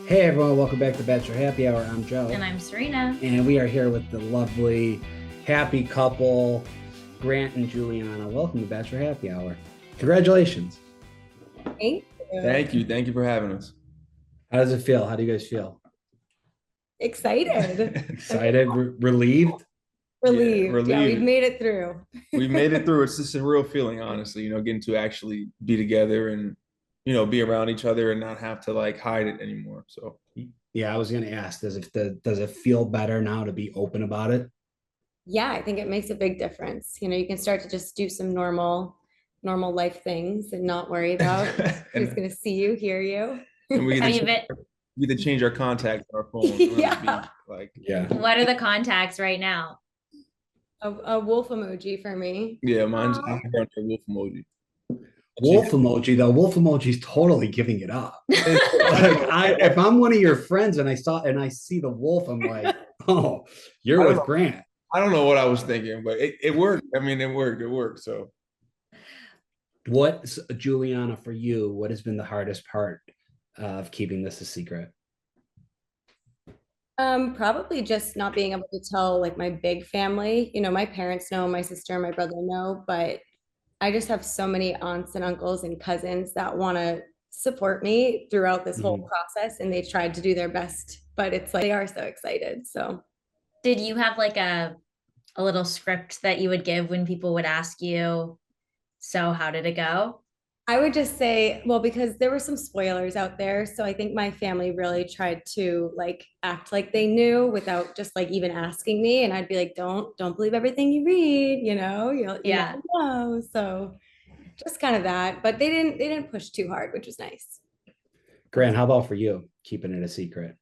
Hey everyone, welcome back to Bachelor Happy Hour. I'm Joe. And I'm Serena. And we are here with the lovely, happy couple, Grant and Juliana. Welcome to Bachelor Happy Hour. Congratulations. Thank you. Thank you. Thank you for having us. How does it feel? How do you guys feel? Excited. Excited? Relieved? Relieved. Yeah, we've relieved. made it through. We made it through. It's just a real feeling, honestly, getting to actually be together and, be around each other and not have to like hide it anymore. So Yeah, I was going to ask, does it feel better now to be open about it? Yeah, I think it makes a big difference. You can start to just do some normal life things and not worry about who's going to see you, hear you. and we Have get you to, been, we get to change our contacts on our phone. Yeah. Yeah. what are the contacts right now? A wolf emoji for me. Yeah, mine's Aw. I'm around a wolf emoji. Wolf emoji, though. Wolf emoji's totally giving it up. If I'm one of your friends and I see the wolf, I'm like, oh, you're with Grant. I don't know what I was thinking, but it worked. I mean, it worked. It worked. So Juliana, for you, what has been the hardest part of keeping this a secret? Probably just not being able to tell like my big family. My parents know, my sister and my brother know, but I just have so many aunts and uncles and cousins that want to support me throughout this whole process, and they tried to do their best, but it's like they are so excited. So, Did you have like a little script that you would give when people would ask you, so how did it go? I would just say, well, because there were some spoilers out there, so I think my family really tried to like act like they knew without just like even asking me, and I'd be like, don't believe everything you read, you'll Yeah. never know. So just kind of that, but they didn't push too hard, which was nice. Grant, how about for you, keeping it a secret?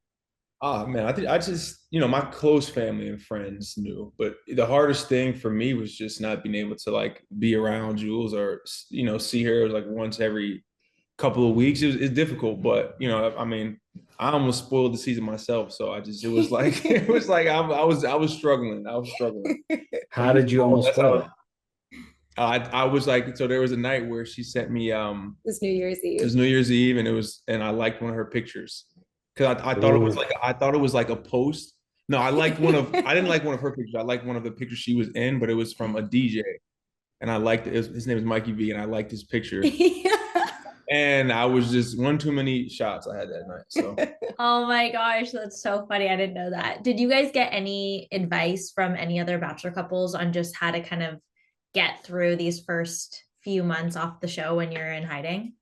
man, I think I just, my close family and friends knew, but the hardest thing for me was just not being able to like be around Jules or, see her like once every couple of weeks. It's difficult, but I mean, I almost spoiled the season myself. So it was like, I was struggling. I was struggling. How did you almost spoil it? I was like, so there was a night where she sent me, This New Year's it was Eve. New Year's Eve and I liked one of her pictures. Cause I thought it was like I thought it was like a post. No, I didn't like one of her pictures. I liked one of the pictures she was in, but it was from a DJ. And I liked it. His name is Mikey V, and I liked his picture. And I was just one too many shots I had that night. So Oh my gosh, that's so funny. I didn't know that. Did you guys get any advice from any other bachelor couples on just how to kind of get through these first few months off the show when you're in hiding?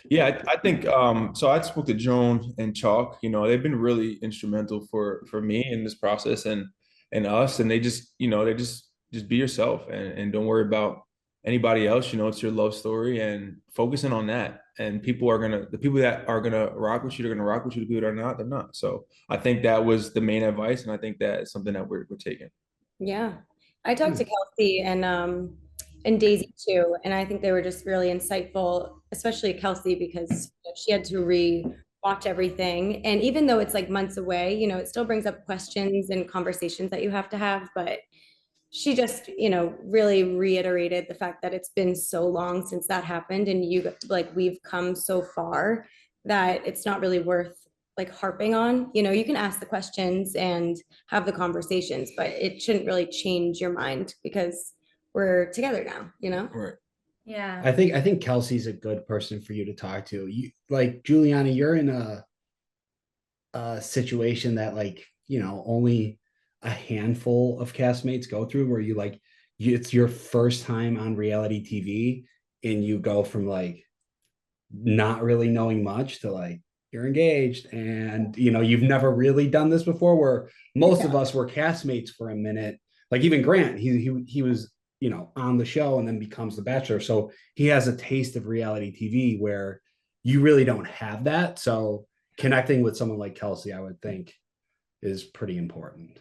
yeah, I think so I spoke to Joan and Chalk, they've been really instrumental for me in this process and us. And they just, just be yourself and don't worry about anybody else. It's your love story and focusing on that. And the people that are gonna rock with you, they're gonna rock with you. The people that are not, they're not. So I think that was the main advice, and I think that is something that we're taking. Yeah. I talked to Kelsey and Daisy too, and I think they were just really insightful, especially Kelsey because she had to re-watch everything. And even though it's like months away, it still brings up questions and conversations that you have to have. But she just, really reiterated the fact that it's been so long since that happened, and we've come so far that it's not really worth like harping on. You can ask the questions and have the conversations, but it shouldn't really change your mind because we're together now. Right. Yeah. I think Kelsey's a good person for you to talk to. You like Juliana, you're in a situation that like, only a handful of castmates go through where it's your first time on reality TV and you go from like not really knowing much to like you're engaged and you've never really done this before where most of us were castmates for a minute. Like even Grant, he was on the show and then becomes the Bachelor, so he has a taste of reality TV where you really don't have that. So connecting with someone like Kelsey, I would think, is pretty important.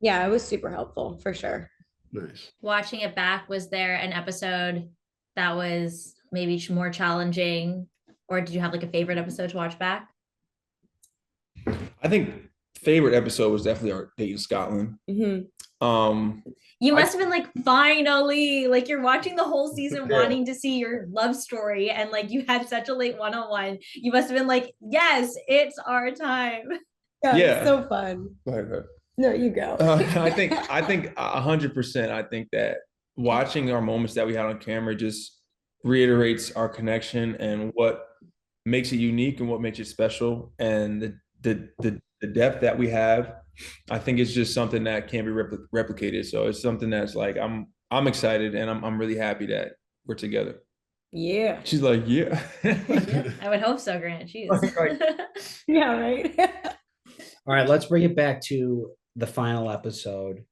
Yeah, it was super helpful for sure. Nice. Watching it back, was there an episode that was maybe more challenging, or did you have like a favorite episode to watch back? I think favorite episode was definitely our date in Scotland. Mhm. You I- must have been like, finally, like you're watching the whole season Yeah. wanting to see your love story, and like you had such a late one-on-one. You must have been like, yes, it's our time. Yeah, Yeah. it's so fun. Go ahead, go ahead. No, you go. I think 100%. I think that watching our moments that we had on camera just reiterates our connection and what makes it unique and what makes it special, and the depth that we have. I think it's just something that can't be replicated. So it's something that's like I'm excited and I'm really happy that we're together. Yeah. She's like, yeah. I would hope so, Grant. Jeez. Right. Yeah, right. All right, let's bring it back to the final episode.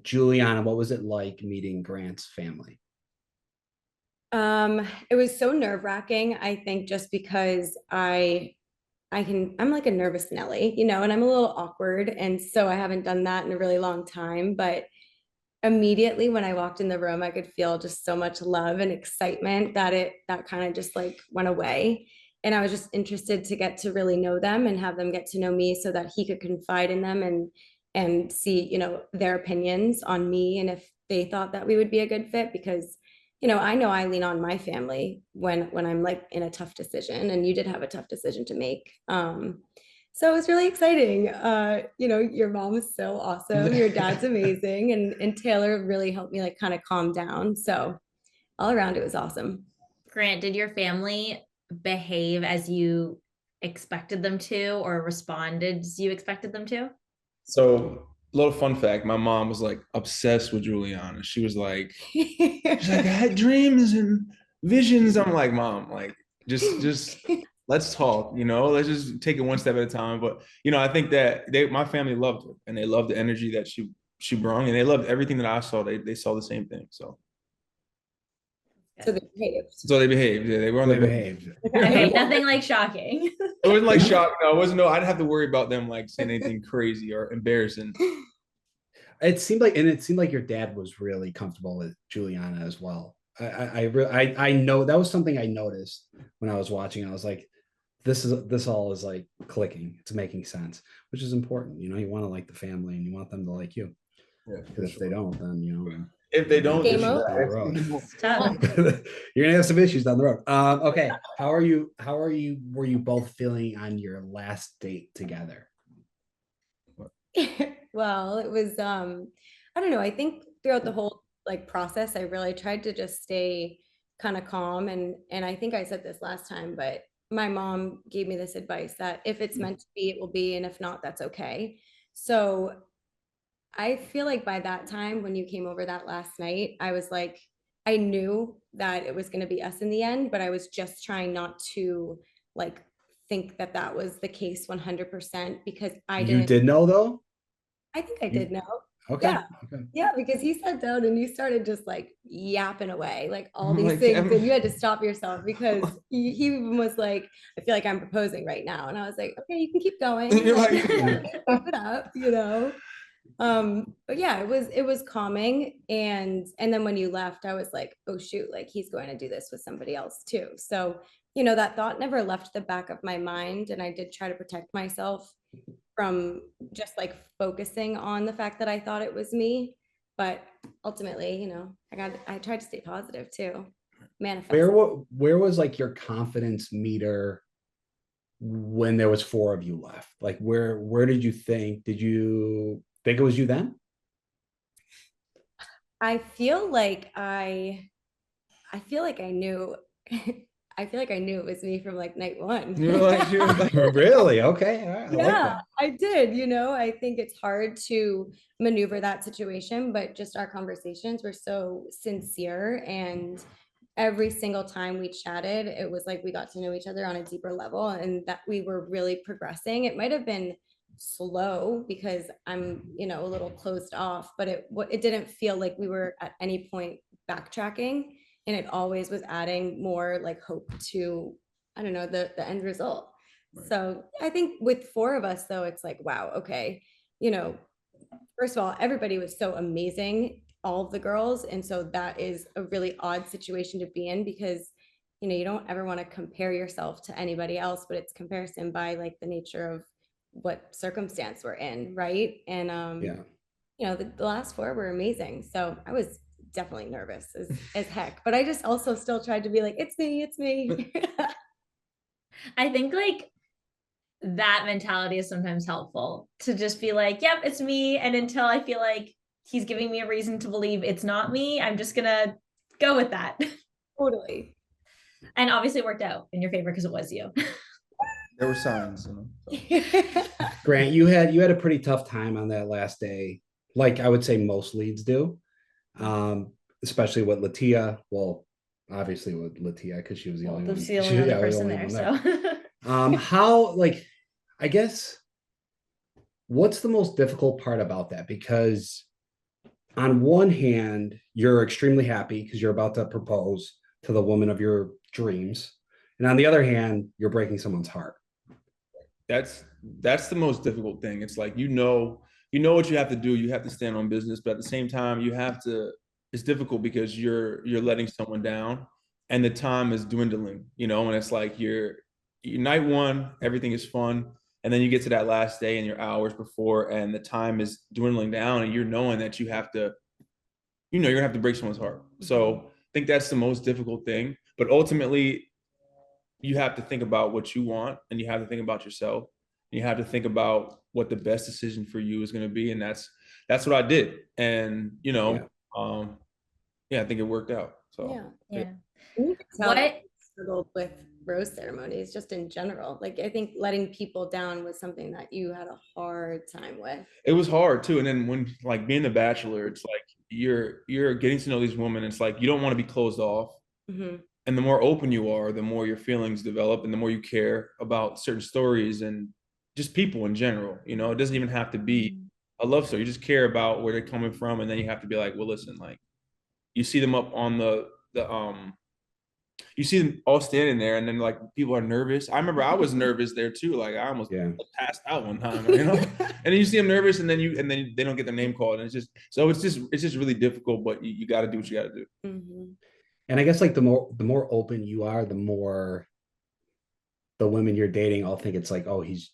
Juliana, what was it like meeting Grant's family? It was so nerve-wracking, I think, just because I'm like a nervous Nelly, you know, and I'm a little awkward. And so I haven't done that in a really long time. But immediately when I walked in the room, I could feel just so much love and excitement that kind of just like went away. And I was just interested to get to really know them and have them get to know me so that he could confide in them and see, you know, their opinions on me and if they thought that we would be a good fit. Because you know I lean on my family when I'm like in a tough decision, and you did have a tough decision to make. So it was really exciting. You know, your mom is so awesome, your dad's amazing, and Taylor really helped me like kind of calm down. So all around it was awesome. Grant, did your family behave as you expected them to, or responded as you expected them to? So, little fun fact, my mom was like obsessed with Juliana. She's like, I had dreams and visions. I'm like, Mom, like just let's talk, you know, let's just take it one step at a time. But you know, I think that my family loved her and they loved the energy that she brought, and they loved everything that I saw. They saw the same thing. So So they behaved. so they behaved. Yeah, they were on They the behaved. Okay, nothing like shocking. It wasn't like shock. No, it wasn't. No, I didn't have to worry about them like saying anything crazy or embarrassing. It seemed like your dad was really comfortable with Juliana as well. I know that was something I noticed when I was watching. I was like, this all is like clicking. It's making sense, which is important. You know, you want to like the family and you want them to like you. Yeah, Because if they don't, then you know. if they don't, Game issues over. down the road. It's tough. You're gonna have some issues down the road. Okay. Were you both feeling on your last date together? Well, it was I don't know, I think throughout the whole like process I really tried to just stay kind of calm, and I think I said this last time, but my mom gave me this advice that if it's meant to be, it will be, and if not, that's okay. So I feel like by that time when you came over that last night, I was like, I knew that it was going to be us in the end, but I was just trying not to like think that that was the case 100% because I You didn't. did know though? I think I did know. Okay. Yeah. Okay. Yeah, because he sat down and you started just like yapping away, like all I'm these like, things, I'm- and you had to stop yourself because he was like, I feel like I'm proposing right now. And I was like, okay, you can keep going. You're like, Keep it up, you know. But yeah, it was calming. And then when you left, I was like, oh shoot, like he's going to do this with somebody else too. So, you know, that thought never left the back of my mind. And I did try to protect myself from just like focusing on the fact that I thought it was me. But ultimately, you know, I tried to stay positive too. Manifest. Where was like your confidence meter when there was four of you left? Like where did you think it was you then? I feel like I knew I feel like I knew it was me from like night one. you're like, Really? Okay. All right. I like Yeah, that. I did. You know, I think it's hard to maneuver that situation, but just our conversations were so sincere. And every single time we chatted, it was like we got to know each other on a deeper level and that we were really progressing. It might have been slow because I'm, you know, a little closed off, but it didn't feel like we were at any point backtracking. And it always was adding more like hope to, I don't know, the end result. So I think with four of us, though, it's like, wow, okay, you know, first of all, everybody was so amazing, all of the girls. And so that is a really odd situation to be in because, you know, you don't ever want to compare yourself to anybody else, but it's comparison by like the nature of what circumstance we're in, right? And Yeah. you know, the last four were amazing. So I was definitely nervous as heck, but I just also still tried to be like, it's me, it's me. I think like that mentality is sometimes helpful to just be like, yep, it's me. And until I feel like he's giving me a reason to believe it's not me, I'm just gonna go with that. Totally. And obviously it worked out in your favor because it was you. There were signs, you know. So. Grant, you had a pretty tough time on that last day, like I would say most leads do, especially with Latia. Well, obviously with Latia because she was the only one. The only other Yeah, the person only there. one So how like I guess what's the most difficult part about that? Because on one hand, you're extremely happy because you're about to propose to the woman of your dreams, and on the other hand, you're breaking someone's heart. That's the most difficult thing. It's like you know what you have to do. You have to stand on business, but at the same time, you have to. It's difficult because you're letting someone down, and the time is dwindling. You know, and it's like you're night one, everything is fun, and then you get to that last day, and you're hours before, and the time is dwindling down, and you're knowing that you have to. You know, you're gonna have to break someone's heart. So I think that's the most difficult thing. But ultimately, you have to think about what you want, and you have to think about yourself, and you have to think about what the best decision for you is going to be, and that's what I did. And Yeah. yeah, I think it worked out. So yeah. You can tell What that I struggled with rose ceremonies just in general. Like I think letting people down was something that you had a hard time with. it was hard too. And then when like being the bachelor, it's like you're getting to know these women. It's like you don't want to be closed off. Mm-hmm. And the more open you are, the more your feelings develop and the more you care about certain stories and just people in general. You know, it doesn't even have to be a love story. You just care about where they're coming from. And then you have to be like, well, listen, like you see them up on the you see them all standing there and then like people are nervous. I remember I was nervous there too. Like I almost Yeah. passed out one time, you know? And then you see them nervous and then they don't get their name called. And it's just really difficult, but you got to do what you got to do. Mm-hmm. And I guess like the more open you are, the more the women you're dating all think it's like, oh, he's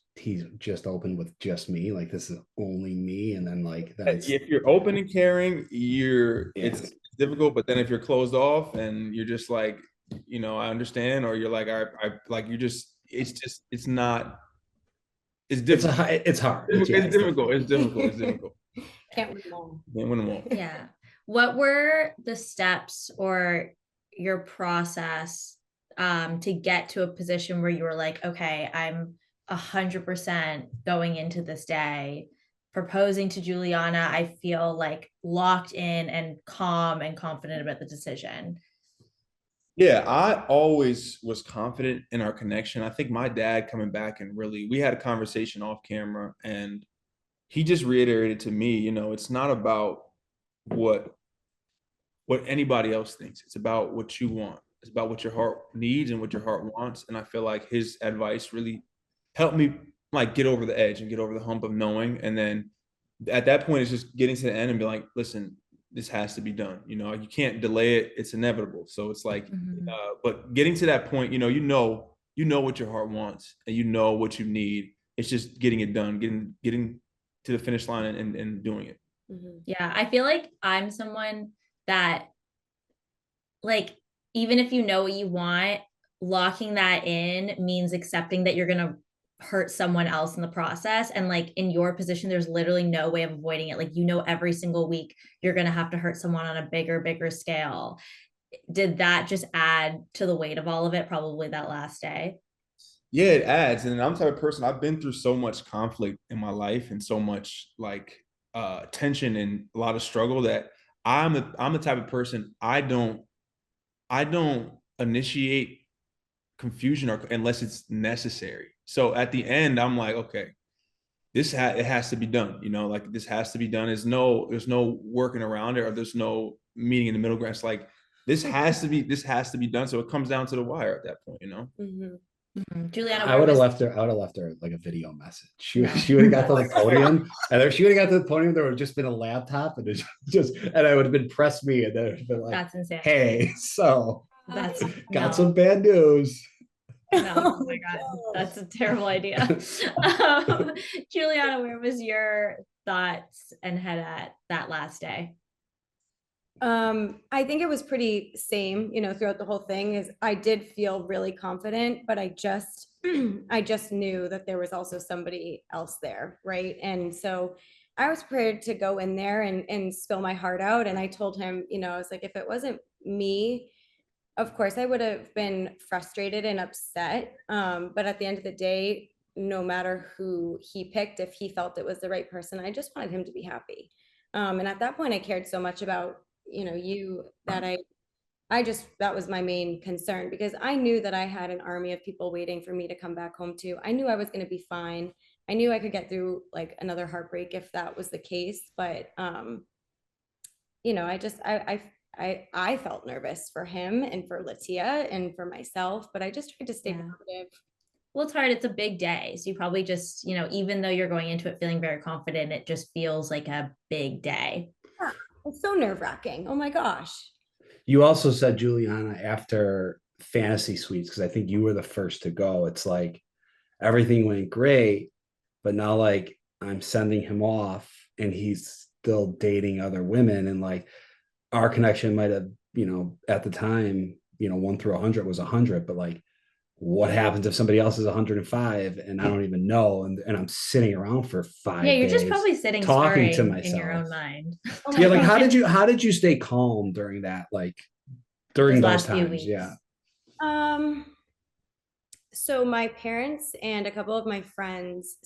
just open with just me. Like this is only me. And then like that's If you're open and caring, yeah. it's difficult. But then if you're closed off and you're just like, I understand, or you're like, I like it's not. It's difficult. It's hard. It's difficult. It's difficult. It's difficult. Can't win them all. Can't win them all. Yeah. What were the steps or your process to get to a position where you were like, okay, I'm 100% going into this day, proposing to Juliana. I feel like locked in and calm and confident about the decision. Yeah, I always was confident in our connection. I think my dad coming back and we had a conversation off camera and he just reiterated to me, it's not about what anybody else thinks. It's about what you want. It's about what your heart needs and what your heart wants. And I feel like his advice really helped me like get over the edge and get over the hump of knowing. And then at that point, it's just getting to the end and be like, listen, this has to be done. You can't delay it. It's inevitable. So it's like, but getting to that point, you know what your heart wants and you know what you need. It's just getting it done, getting to the finish line and doing it. Mm-hmm. Yeah, I feel like I'm someone that, like, even if you know what you want, locking that in means accepting that you're going to hurt someone else in the process. And like in your position, there's literally no way of avoiding it. Like, every single week you're going to have to hurt someone on a bigger scale. Did that just add to the weight of all of it? Probably that last day. Yeah, it adds. And I'm the type of person, I've been through so much conflict in my life and so much like tension and a lot of struggle that I'm the type of person I don't initiate confusion or unless it's necessary. So at the end, I'm like, okay, it has to be done. Like this has to be done. There's no working around it, or there's no meeting in the middle ground. It's like this has to be done. So it comes down to the wire at that point. Mm-hmm. Juliana, I would have left her like a video message. She would have got to the podium, and if she would have got to the podium, there would have just been a laptop, and and I would have been press me, and then it would have been like, that's insane. Hey, so That's got some bad news. No, oh my God, that's a terrible idea. Juliana, where was your thoughts and head at that last day? I think it was pretty same, throughout the whole thing. Is I did feel really confident, but I just I just knew that there was also somebody else there, right? And so I was prepared to go in there and spill my heart out. And I told him, I was like, if it wasn't me, of course I would have been frustrated and upset. But at the end of the day, no matter who he picked, if he felt it was the right person, I just wanted him to be happy. And at that point I cared so much about you, that I just, that was my main concern, because I knew that I had an army of people waiting for me to come back home to. I knew I was going to be fine. I knew I could get through like another heartbreak if that was the case. But I just I felt nervous for him and for Latia and for myself, but I just tried to stay positive. Well, it's hard. It's a big day. So you probably just, even though you're going into it feeling very confident, it just feels like a big day. Yeah, it's so nerve-wracking. Oh my gosh. You also said, Juliana, after fantasy suites, because I think you were the first to go, it's like everything went great, but now like I'm sending him off and he's still dating other women. And like our connection might have, at the time, 1 through 100 was 100, but like what happens if somebody else is 105 and I don't even know, and I'm sitting around for 5 Yeah, you're days just probably sitting talking to myself in your myself own mind. Yeah, like how did you stay calm during that, like during those last few times? weeks. Yeah. So my parents and a couple of my friends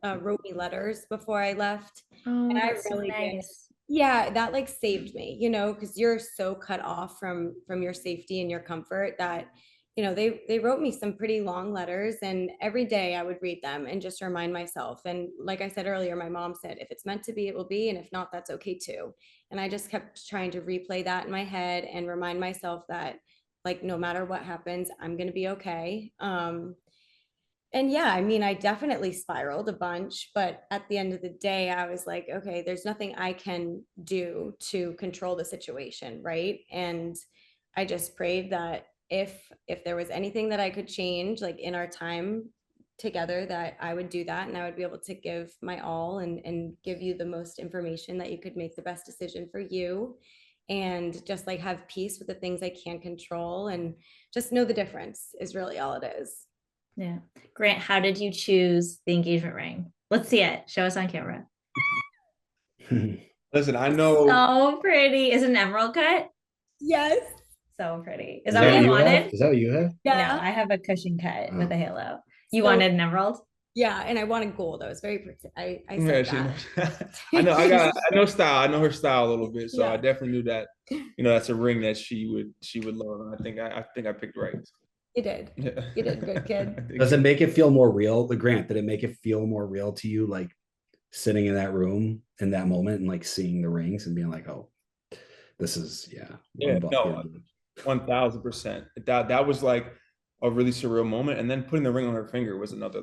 wrote me letters before I left. Oh, And I that's so really did. nice. Yeah, that like saved me, because you're so cut off from your safety and your comfort that, they wrote me some pretty long letters, and every day I would read them and just remind myself. And like I said earlier, my mom said, if it's meant to be, it will be, and if not, that's okay too. And I just kept trying to replay that in my head and remind myself that, like, no matter what happens, I'm going to be okay. And yeah, I mean, I definitely spiraled a bunch, but at the end of the day, I was like, okay, there's nothing I can do to control the situation, right? And I just prayed that if there was anything that I could change, like in our time together, that I would do that, and I would be able to give my all and give you the most information that you could make the best decision for you, and just like have peace with the things I can't control, and just know the difference is really all it is. Yeah. Grant, how did you choose the engagement ring? Let's see it. Show us on camera. Listen, I know. So pretty. Is it an emerald cut? Yes. So pretty. Is that what you wanted? Is that what you have? Yeah. No, I have a cushion cut with a halo. You So- wanted an emerald? Yeah, and I wanted gold. I was very I Yeah, said that. I know style. I know her style a little bit, so Yeah. I definitely knew that. That's a ring that she would love. And I think I picked right. You did. Yeah. You did good, kid. Does it make it feel more real? The Grant, did it make it feel more real to you, like sitting in that room in that moment and like seeing the rings and being like, oh, this is Yeah, no, 1000%. That was like a really surreal moment, and then putting the ring on her finger was another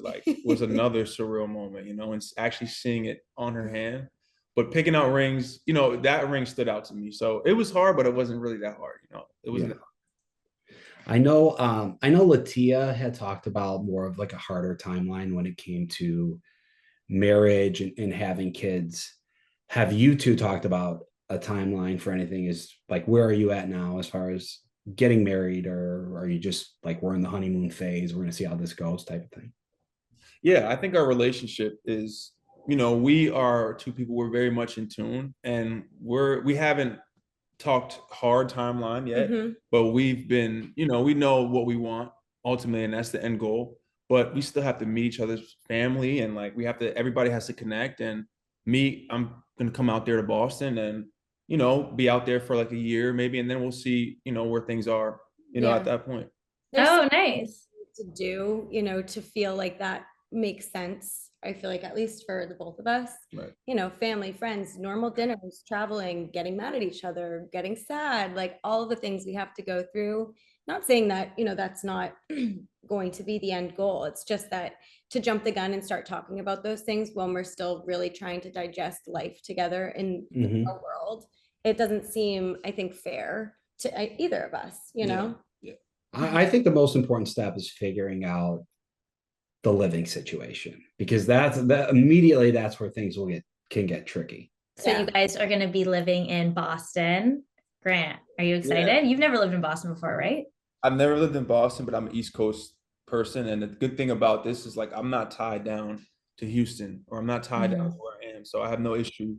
surreal moment, and actually seeing it on her hand. But picking out rings, that ring stood out to me. So it was hard, but it wasn't really that hard. It wasn't. Yeah. I know Latia had talked about more of like a harder timeline when it came to marriage and having kids. Have you two talked about a timeline for anything? Is like, where are you at now as far as getting married, or are you just like, we're in the honeymoon phase, we're going to see how this goes type of thing? Yeah, I think our relationship is, we are two people, we're very much in tune, and we haven't talked hard timeline yet, but we've been, we know what we want ultimately, and that's the end goal. But we still have to meet each other's family, and like everybody has to connect. And I'm gonna come out there to Boston and be out there for like a year maybe, and then we'll see where things are at that point. Oh, nice. To do, to feel like that makes sense. I feel like, at least for the both of us, right. Family, friends, normal dinners, traveling, getting mad at each other, getting sad, like all of the things we have to go through. Not saying that, that's not going to be the end goal. It's just that to jump the gun and start talking about those things when we're still really trying to digest life together in the world, it doesn't seem, I think, fair to either of us, Yeah. I think the most important step is figuring out the living situation, because that's immediately that's where things will get can get tricky. So Yeah. you guys are going to be living in Boston. Grant, are you excited? Yeah. You've never lived in Boston before, right? I've never lived in Boston, but I'm an East Coast person. And the good thing about this is like I'm not tied down to Houston or I'm not tied down to where I am. So I have no issue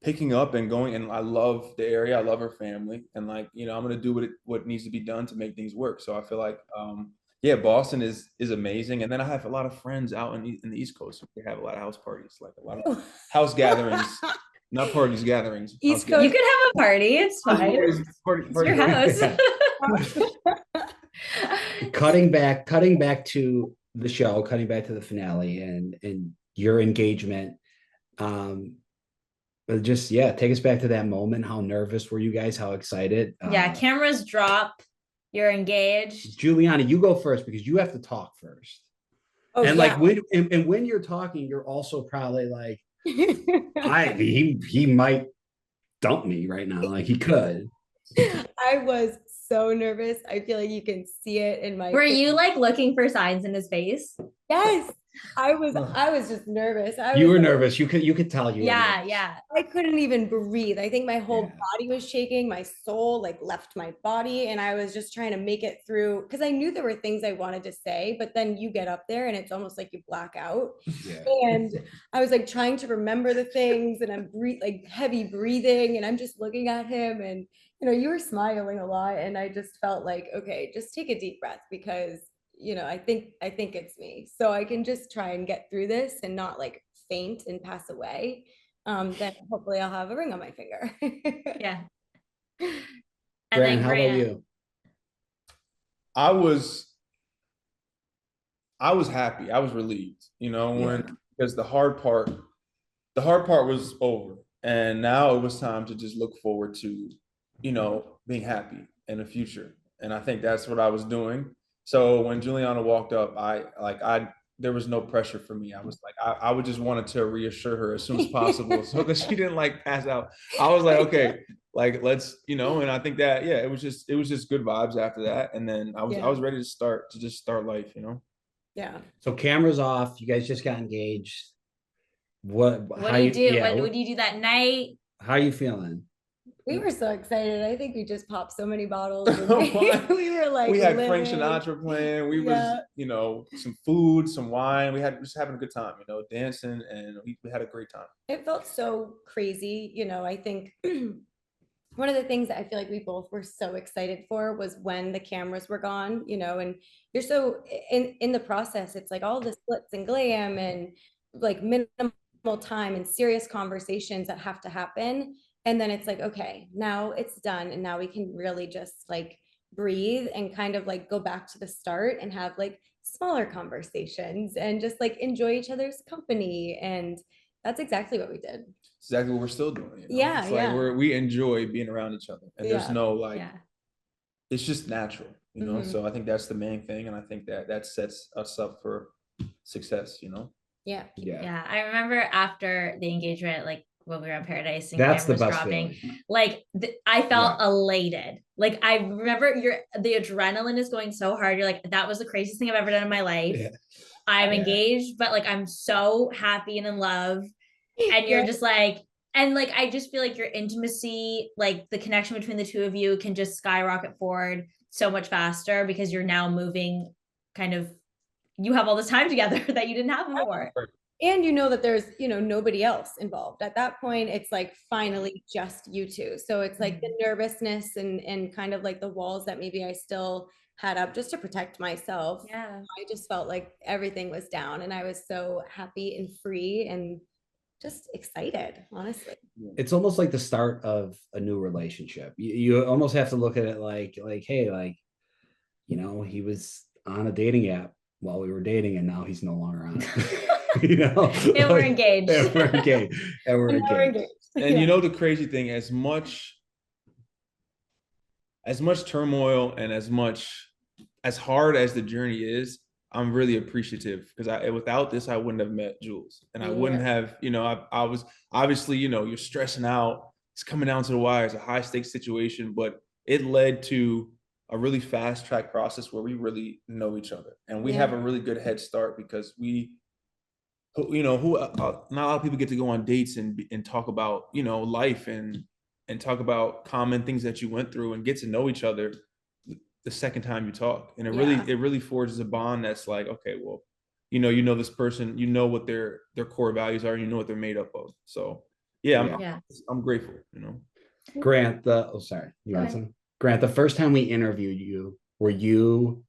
picking up and going. And I love the area. I love her family. And like, you know, I'm gonna do what needs to be done to make things work. So I feel like yeah, Boston is amazing. And then I have a lot of friends out in the East Coast. We have a lot of house parties, like a lot of house gatherings. Not parties, gatherings. East You could have a party. It's fine. It's your house. Cutting back to the show, cutting back to the finale and your engagement. But just take us back to that moment. How nervous were you guys? How excited? Yeah, cameras drop. You're engaged. Juliana, you go first because you have to talk first. Oh, and yeah. like when you're talking, you're also probably like, he might dump me right now. Like he could. I was so nervous. I feel like you can see it in my Were face. you like looking for signs in his face? Yes. I was just nervous. You were nervous. You could tell you were Yeah, nervous. yeah. I couldn't even breathe. I think my whole Yeah. body was shaking. My soul like left my body, and I was just trying to make it through because I knew there were things I wanted to say, but then you get up there and it's almost like you black out. Yeah. And I was like trying to remember the things, and I'm like heavy breathing, and I'm just looking at him, and you know, you were smiling a lot, and I just felt like, okay, just take a deep breath because you know, I think it's me. So I can just try and get through this and not like faint and pass away. Then hopefully I'll have a ring on my finger. Yeah. And Grant, then how about you? I was happy. I was relieved, you know, because the hard part was over. And now it was time to just look forward to, you know, being happy in the future. And I think that's what I was doing. So when Juliana walked up, there was no pressure for me. I was like, I would just wanted to reassure her as soon as possible so that she didn't like pass out. I was like, okay, like let's, you know, and I think that, yeah, it was just good vibes after that. And then I was ready to start life, you know? Yeah. So cameras off. You guys just got engaged. What do you do? Yeah, What do you do that night? how are you feeling? We were so excited. I think we just popped so many bottles. We were like, we had Frank Sinatra playing. We was, you know, some food, some wine. We had just having a good time, you know, dancing, and we had a great time. It felt so crazy. You know, I think one of the things that I feel like we both were so excited for was when the cameras were gone, you know, and you're so in the process, it's like all the splits and glam and like minimal time and serious conversations that have to happen. And then it's like, okay, now it's done. And now we can really just like breathe and kind of like go back to the start and have like smaller conversations and just like enjoy each other's company. And that's exactly what we did. Exactly what we're still doing. You know? Yeah. It's like we enjoy being around each other. And there's no like, it's just natural, you know? So I think that's the main thing. And I think that sets us up for success, you know? Yeah. Yeah. I remember after the engagement, like when we were in Paradise and that's the best dropping, feeling. like I felt elated. Like I remember the adrenaline is going so hard. You're like, that was the craziest thing I've ever done in my life. Yeah. I'm engaged, but like I'm so happy and in love. And you're just like, and like I just feel like your intimacy, like the connection between the two of you can just skyrocket forward so much faster because you're now moving kind of, you have all this time together that you didn't have before. And you know that there's, you know, nobody else involved. At that point, it's like finally just you two. So it's like the nervousness and kind of like the walls that maybe I still had up just to protect myself. Yeah. I just felt like everything was down and I was so happy and free and just excited, honestly. It's almost like the start of a new relationship. You almost have to look at it like, hey, like, you know, he was on a dating app while we were dating and now he's no longer on it. You know, and we're engaged. And we're engaged. And you know, the crazy thing, as much turmoil and as hard as the journey is, I'm really appreciative because without this, I wouldn't have met Jules and I wouldn't have, you know, I was obviously, you know, you're stressing out. It's coming down to the wire. It's a high stakes situation, but it led to a really fast track process where we really know each other and we have a really good head start because we not a lot of people get to go on dates and talk about, life and talk about common things that you went through and get to know each other the second time you talk. And it really forges a bond that's like, okay, well, this person, what their core values are, and you know what they're made up of. So yeah, I'm grateful, Grant, sorry, you want something? Grant, the first time we interviewed you, were you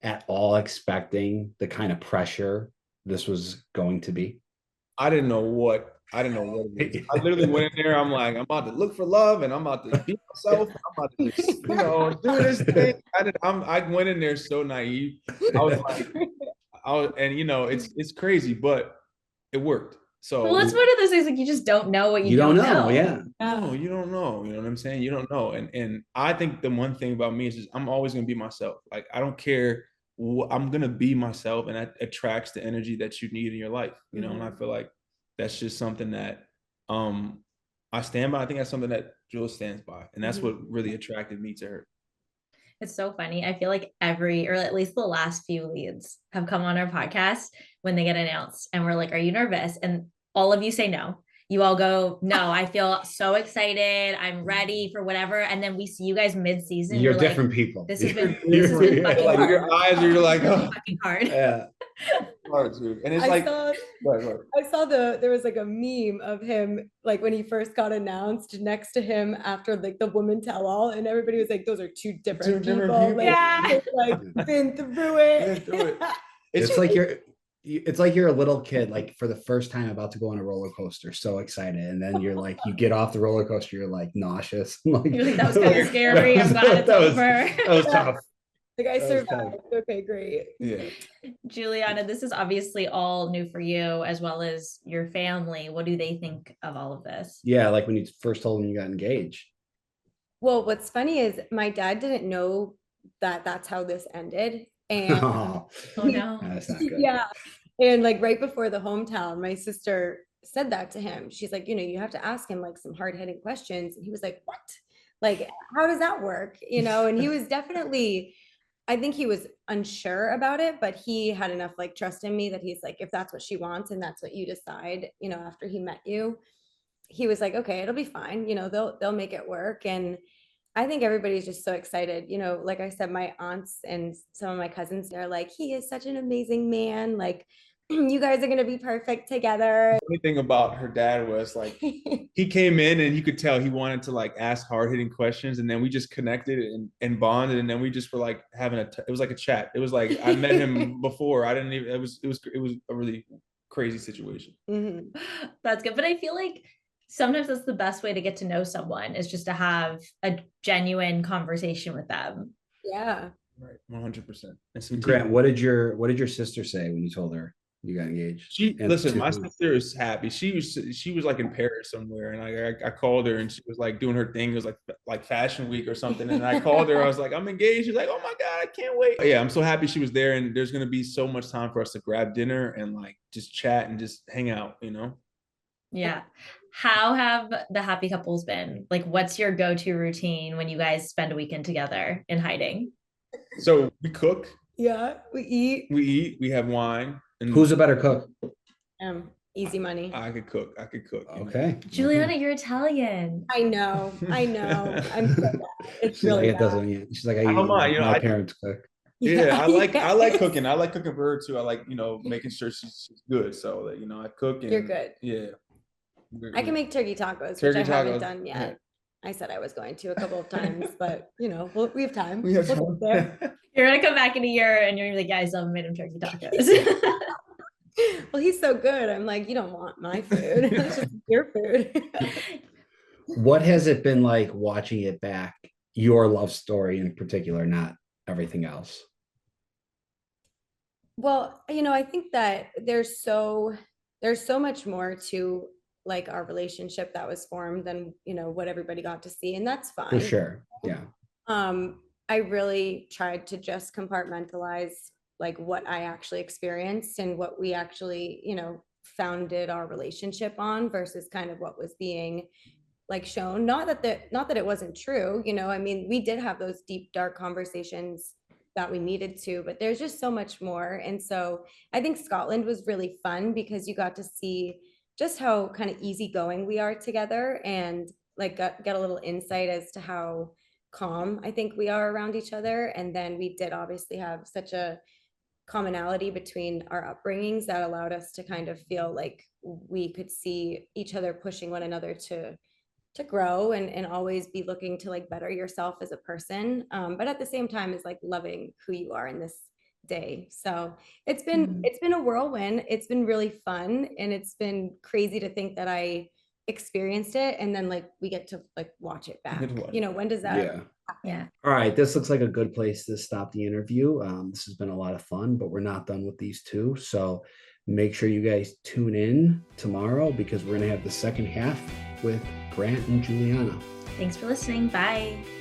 at all expecting the kind of pressure this was going to be? I didn't know what it was. I literally went in there. I'm like, I'm about to look for love, and I'm about to be myself. I'm about to just, do this thing. I went in there so naive. I was like, it's crazy, but it worked. So well, it's one of those things like you just don't know what you don't know. Yeah. No, you don't know. You know what I'm saying? You don't know. And I think the one thing about me is just, I'm always gonna be myself. Like I don't care. I'm gonna be myself, and that attracts the energy that you need in your life. And I feel like that's just something that I stand by. I think that's something that Jules stands by, and that's what really attracted me to her. It's so funny. I feel like or at least the last few leads have come on our podcast when they get announced, and we're like, "Are you nervous?" And all of you say no. You all go, "No, I feel so excited. I'm ready for whatever." And then we see you guys mid-season. You're different people. This has been fucking like hard. your eyes are like, oh, fucking hard. Yeah. Hard, dude. And it's I saw there was like a meme of him like when he first got announced next to him after like the woman tell all, and everybody was like, those are two different people. Like, Yeah. like been through it. It's like you're a little kid, like for the first time about to go on a roller coaster, so excited, and then you're like, you get off the roller coaster, you're like nauseous. Like, You're like, that was kind of scary. I'm glad it's over. That was tough. Like I survived. Okay, great. Yeah. Juliana, this is obviously all new for you as well as your family. What do they think of all of this? Yeah, like when you first told them you got engaged. Well, what's funny is my dad didn't know that that's how this ended. And Oh no. That's not good. yeah. And like right before the hometown, my sister said that to him. She's like, you have to ask him like some hard-hitting questions. And he was like, what? Like, how does that work? And he was definitely, I think he was unsure about it, but he had enough like trust in me that he's like, if that's what she wants and that's what you decide, after he met you, he was like, okay, it'll be fine. They'll make it work. And I think everybody's just so excited. Like I said, my aunts and some of my cousins, they're like, he is such an amazing man. Like, you guys are going to be perfect together. The funny thing about her dad was like, he came in and you could tell he wanted to like ask hard-hitting questions, and then we just connected and bonded, and then we just were like having it was like a chat. It was like I met him before. I didn't even. It was a really crazy situation. That's good, but I feel like sometimes that's the best way to get to know someone is just to have a genuine conversation with them. Yeah. Right. 100%. Grant, what did your sister say when you told her you got engaged? Listen, my sister is happy. She was like in Paris somewhere, and I called her, and she was like doing her thing. It was like Fashion Week or something, and I called her. I was like, I'm engaged. She's like, oh my God, I can't wait. Yeah, I'm so happy she was there, and there's gonna be so much time for us to grab dinner and like just chat and just hang out. Yeah. How have the happy couples been? Like, what's your go-to routine when you guys spend a weekend together in hiding? So we cook. Yeah, we eat. We have wine. And who's a better cook? Easy money. I could cook. Okay. Juliana, you're Italian. I know. I'm so bad. It's She's really like, bad. it doesn't. She's like, I don't mind, my parents cook. Yeah, I like cooking. I like cooking for her too. I like, making sure she's good. So that, I cook. And, you're good. Yeah. I can make turkey tacos, which I haven't done yet. Yeah. I said I was going to a couple of times, but we have time. We have time. You're gonna come back in a year and you're gonna be like, guys, I made him turkey tacos. Well, he's so good. I'm like, you don't want my food. It's just your food. What has it been like watching it back? Your love story in particular, not everything else. Well, I think that there's so much more to like our relationship that was formed than what everybody got to see, and that's fine. For sure. Yeah. I really tried to just compartmentalize like what I actually experienced and what we actually founded our relationship on versus kind of what was being like shown. Not that it wasn't true. I mean, we did have those deep dark conversations that we needed to, but there's just so much more. And so I think Scotland was really fun because you got to see just how kind of easygoing we are together, and like get a little insight as to how calm I think we are around each other. And then we did obviously have such a commonality between our upbringings that allowed us to kind of feel like we could see each other pushing one another to grow, and always be looking to like better yourself as a person, but at the same time is like loving who you are in this day. So it's been a whirlwind. It's been really fun, and it's been crazy to think that I experienced it, and then like we get to like watch it back. When does that Yeah. happen? Yeah. All right, this looks like a good place to stop the interview. This has been a lot of fun, but we're not done with these two. So make sure you guys tune in tomorrow, because we're going to have the second half with Grant and Juliana. Thanks for listening. Bye.